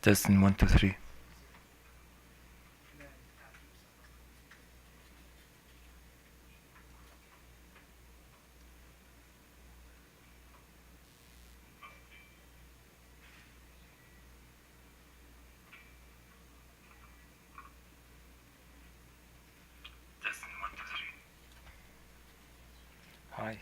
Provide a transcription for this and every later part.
Testing 1, 2, 3. Testing 1, 2, 3. Hi.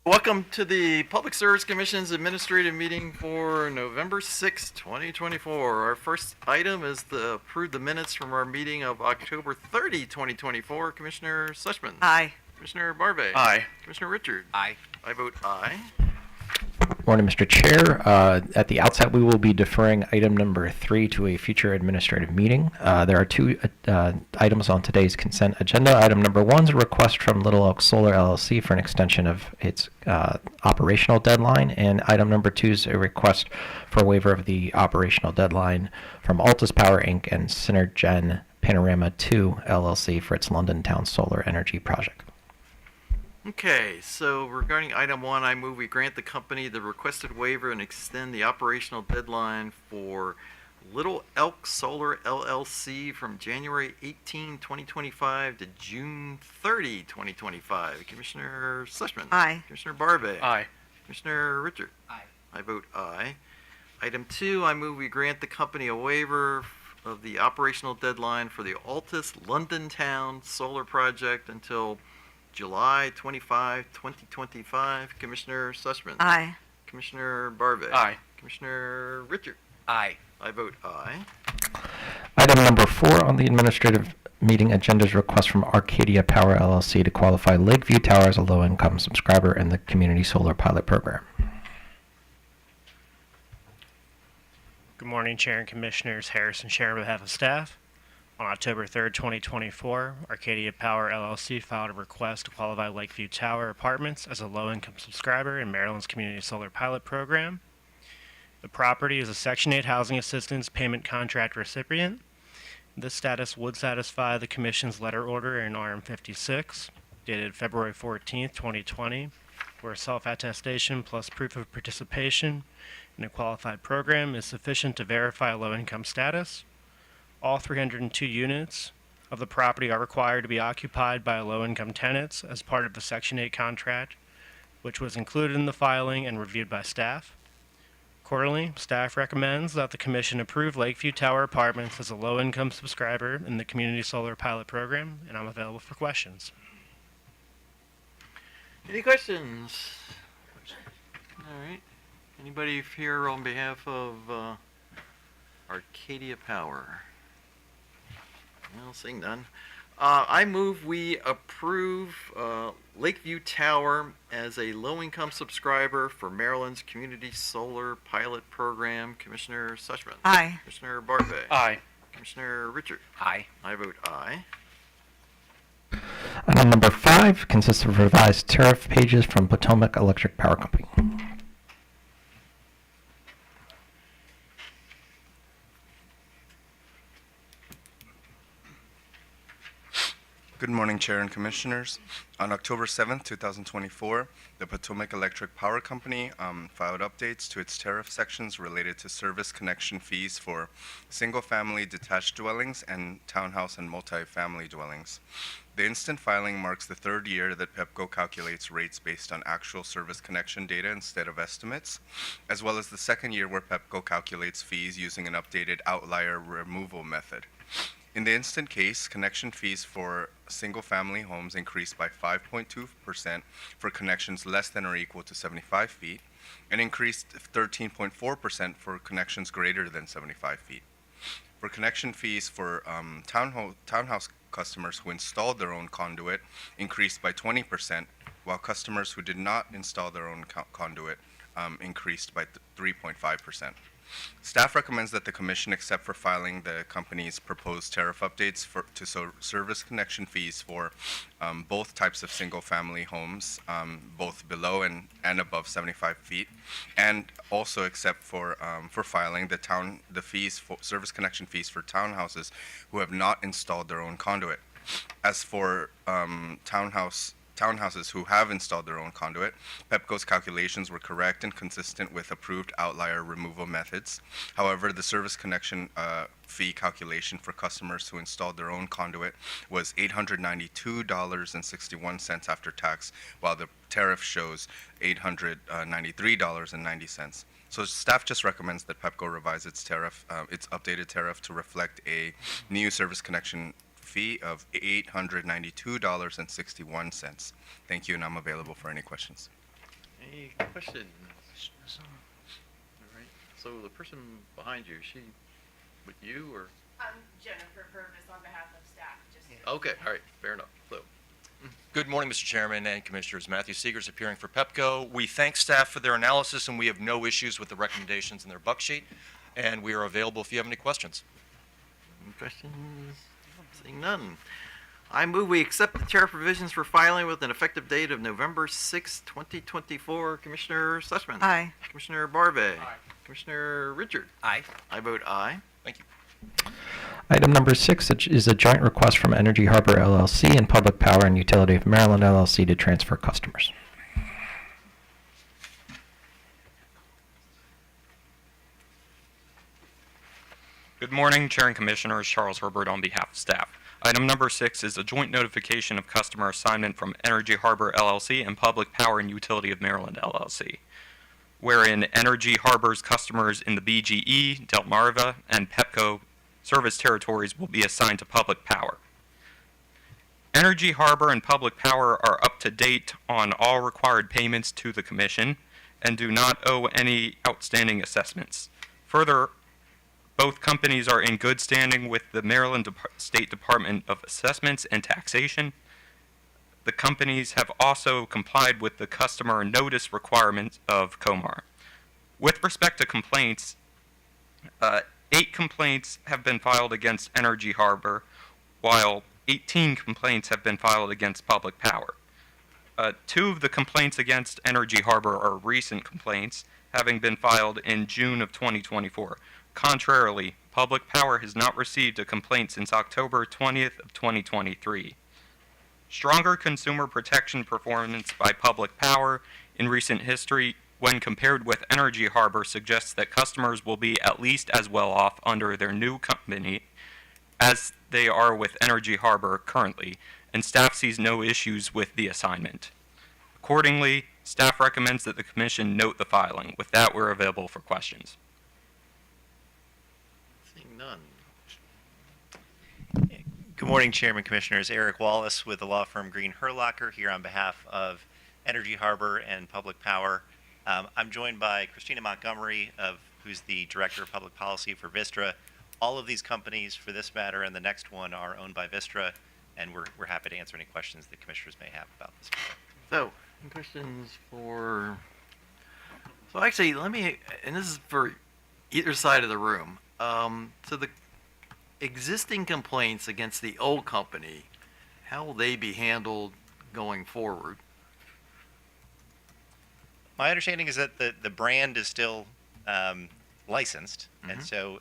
Welcome to the Public Service Commission's administrative meeting for November 6, 2024. Our first item is to approve the minutes from our meeting of October 30, 2024. Commissioner Sushman. Aye. Commissioner Barbe. Aye. Commissioner Richard. Aye. I vote aye. Morning, Mr. Chair. At the outset, we will be deferring item number 3 to a future administrative meeting. There are two items on today's consent agenda. Item number 1 is a request from Little Elk Solar LLC for an extension of its operational deadline, and item number 2 is a request for a waiver of the operational deadline from Altus Power Inc. and Synergen Panorama 2 LLC for its London Town Solar Energy Project. Okay, so regarding item 1, I move we grant the company the requested waiver and extend the operational deadline for Little Elk Solar LLC from January 18, 2025 to June 30, 2025. Commissioner Sushman. Aye. Commissioner Barbe. Aye. Commissioner Richard. Aye. I vote aye. Item 2, I move we grant the company a waiver of the operational deadline for the Altus London Town Solar Project until July 25, 2025. Commissioner Sushman. Aye. Commissioner Barbe. Aye. Commissioner Richard. Aye. I vote aye. Item number 4 on the administrative meeting agenda is a request from Arcadia Power LLC to qualify Lakeview Tower as a low-income subscriber in the Community Solar Pilot Program. Good morning, Chair and Commissioners. Harrison Chair on behalf of staff. On October 3rd, 2024, Arcadia Power LLC filed a request to qualify Lakeview Tower Apartments as a low-income subscriber in Maryland's Community Solar Pilot Program. The property is a Section 8 Housing Assistance Payment Contract recipient. This status would satisfy the Commission's letter order in RM 56, dated February 14th, 2020, where self-attestation plus proof of participation in a qualified program is sufficient to verify low-income status. All 302 units of the property are required to be occupied by low-income tenants as part of the Section 8 contract, which was included in the filing and reviewed by staff. Accordingly, staff recommends that the Commission approve Lakeview Tower Apartments as a low-income subscriber in the Community Solar Pilot Program, and I'm available for questions. Any questions? All right. Anybody here on behalf of Arcadia Power? Well, seeing none. I move we approve Lakeview Tower as a low-income subscriber for Maryland's Community Solar Pilot Program. Commissioner Sushman. Aye. Commissioner Barbe. Aye. Commissioner Richard. Aye. I vote aye. Item number 5 consists of revised tariff pages from Potomac Electric Power Company. Good morning, Chair and Commissioners. On October 7th, 2024, the Potomac Electric Power Company filed updates to its tariff sections related to service connection fees for single-family detached dwellings and townhouse and multi-family dwellings. The instant filing marks the third year that PEPCO calculates rates based on actual service connection data instead of estimates, as well as the second year where PEPCO calculates fees using an updated outlier removal method. In the instant case, connection fees for single-family homes increased by 5.2% for connections less than or equal to 75 feet, and increased 13.4% for connections greater than 75 feet. For connection fees for townhouse customers who installed their own conduit increased by 20%, while customers who did not install their own conduit increased by 3.5%. Staff recommends that the Commission accept for filing the company's proposed tariff updates to service connection fees for both types of single-family homes, both below and above 75 feet, and also accept for filing the fees for service connection fees for townhouses who have not installed their own conduit. As for townhouses who have installed their own conduit, PEPCO's calculations were correct and consistent with approved outlier removal methods. However, the service connection fee calculation for customers who installed their own conduit was $892.61 after tax, while the tariff shows $893.90. So staff just recommends that PEPCO revise its updated tariff to reflect a new service connection fee of $892.61. Thank you, and I'm available for any questions. Any questions? All right. So the person behind you, is she with you or? I'm Jennifer Purvis on behalf of staff. Okay. All right. Fair enough. So. Good morning, Mr. Chairman and Commissioners. Matthew Seegers appearing for PEPCO. We thank staff for their analysis, and we have no issues with the recommendations in their buck sheet, and we are available if you have any questions. Any questions? Seeing none. I move we accept the tariff provisions for filing with an effective date of November 6, 2024. Commissioner Sussman. Aye. Commissioner Barbe. Aye. Commissioner Richard. Aye. I vote aye. Thank you. Item number 6 is a joint request from Energy Harbor LLC and Public Power and Utility of Maryland LLC to transfer customers. Good morning, Chair and Commissioners. Charles Herbert on behalf of staff. Item number 6 is a joint notification of customer assignment from Energy Harbor LLC and Public Power and Utility of Maryland LLC, wherein Energy Harbor's customers in the BGE, Delmarva, and PEPCO service territories will be assigned to Public Power. Energy Harbor and Public Power are up to date on all required payments to the Commission and do not owe any outstanding assessments. Further, both companies are in good standing with the Maryland State Department of Assessments and Taxation. The companies have also complied with the customer notice requirements of COMAR. With respect to complaints, 8 complaints have been filed against Energy Harbor, while 18 complaints have been filed against Public Power. 2 of the complaints against Energy Harbor are recent complaints, having been filed in June of 2024. Contrarily, Public Power has not received a complaint since October 20th of 2023. Stronger consumer protection performance by Public Power in recent history when compared with Energy Harbor suggests that customers will be at least as well off under their new company as they are with Energy Harbor currently, and staff sees no issues with the assignment. Accordingly, staff recommends that the Commission note the filing. With that, we're available for questions. Seeing none. Good morning, Chairman Commissioners. Eric Wallace with the law firm Green Herlocker here on behalf of Energy Harbor and Public Power. I'm joined by Christina Montgomery, who's the Director of Public Policy for Vistra. All of these companies, for this matter and the next one, are owned by Vistra, and we're happy to answer any questions that commissioners may have about this matter. So, any questions for... So actually, let me, and this is for either side of the room. So the existing complaints against the old company, how will they be handled going forward? My understanding is that the brand is still licensed, and so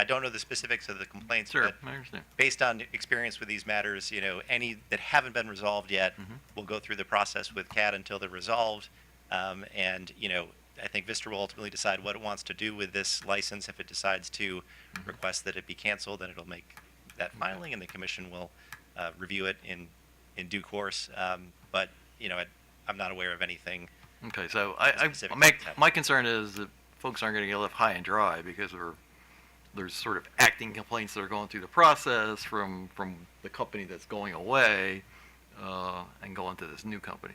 I don't know the specifics of the complaints, Sure, but I understand. based on experience with these matters, any that haven't been resolved yet will go through the process with CAD until they're resolved. And, I think Vistra will ultimately decide what it wants to do with this license. If it decides to request that it be canceled, then it'll make that filing, and the Commission will review it in due course. But, I'm not aware of anything. Okay, so Specific my concern is that folks aren't going to get left high and dry because there's sort of acting complaints that are going through the process from the company that's going away and going to this new company.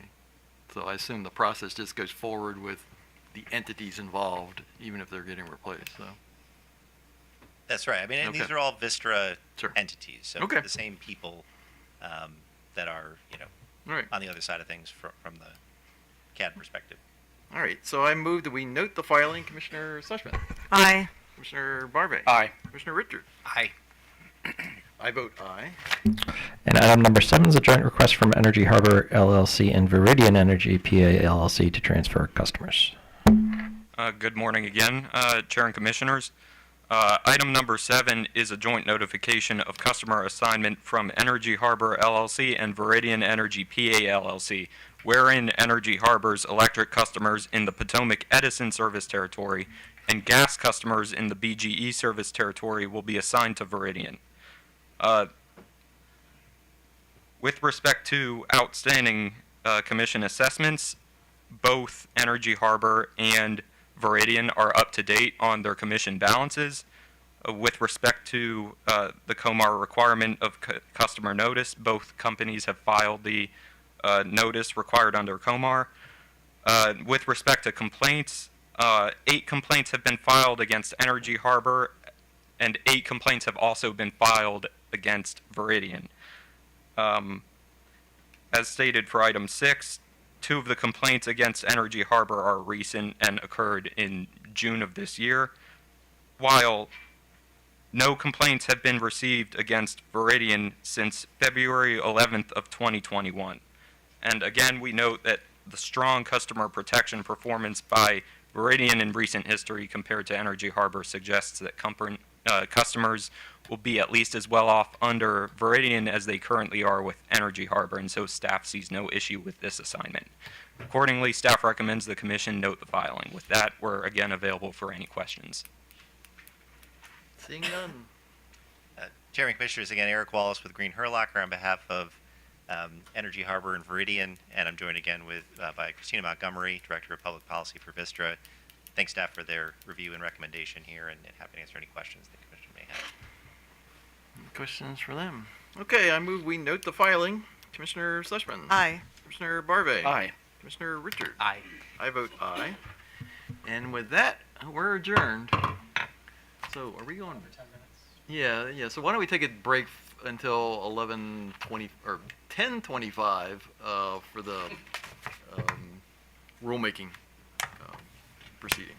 So I assume the process just goes forward with the entities involved, even if they're getting replaced. So That's right. I mean, and Okay. these are all Vistra Sure. entities, so Okay. the same people that are, all right, on the other side of things from the CAD perspective. all right. So I move that we note the filing. Commissioner Sussman, Aye. Commissioner Barbe, Aye. Commissioner Richard. Aye. I vote aye. And item number 7 is a joint request from Energy Harbor LLC and Viridian Energy PA LLC to transfer customers. Good morning again, Chair and Commissioners. Item number 7 is a joint notification of customer assignment from Energy Harbor LLC and Viridian Energy PA LLC, wherein Energy Harbor's electric customers in the Potomac Edison service territory and gas customers in the BGE service territory will be assigned to Viridian. With respect to outstanding Commission assessments, both Energy Harbor and Viridian are up to date on their Commission balances. With respect to the COMAR requirement of customer notice, both companies have filed the notice required under COMAR. With respect to complaints, 8 complaints have been filed against Energy Harbor, and 8 complaints have also been filed against Veridian. As stated for item 6, 2 of the complaints against Energy Harbor are recent and occurred in June of this year, while no complaints have been received against Veridian since February 11th of 2021. And again, we note that the strong customer protection performance by Veridian in recent history compared to Energy Harbor suggests that customers will be at least as well off under Veridian as they currently are with Energy Harbor, and so staff sees no issue with this assignment. Accordingly, staff recommends the commission note the filing. With that, we're again available for any questions. Seeing none. Chairman Commissioners, again, Eric Wallace with Green Herlocker on behalf of Energy Harbor and Veridian, and I'm joined again by Christina Montgomery, Director of Public Policy for Vistra. Thanks, staff, for their review and recommendation here, and happy to answer any questions the Commission may have. Questions for them? Okay, I move we note the filing. Commissioner Schlesman. Aye. Commissioner Barve. Aye. Commissioner Richard. Aye. I vote aye. And with that, we're adjourned. So are we going? 10 minutes. Yeah. So why don't we take a break until 11:20 or 10:25 for the rulemaking proceeding.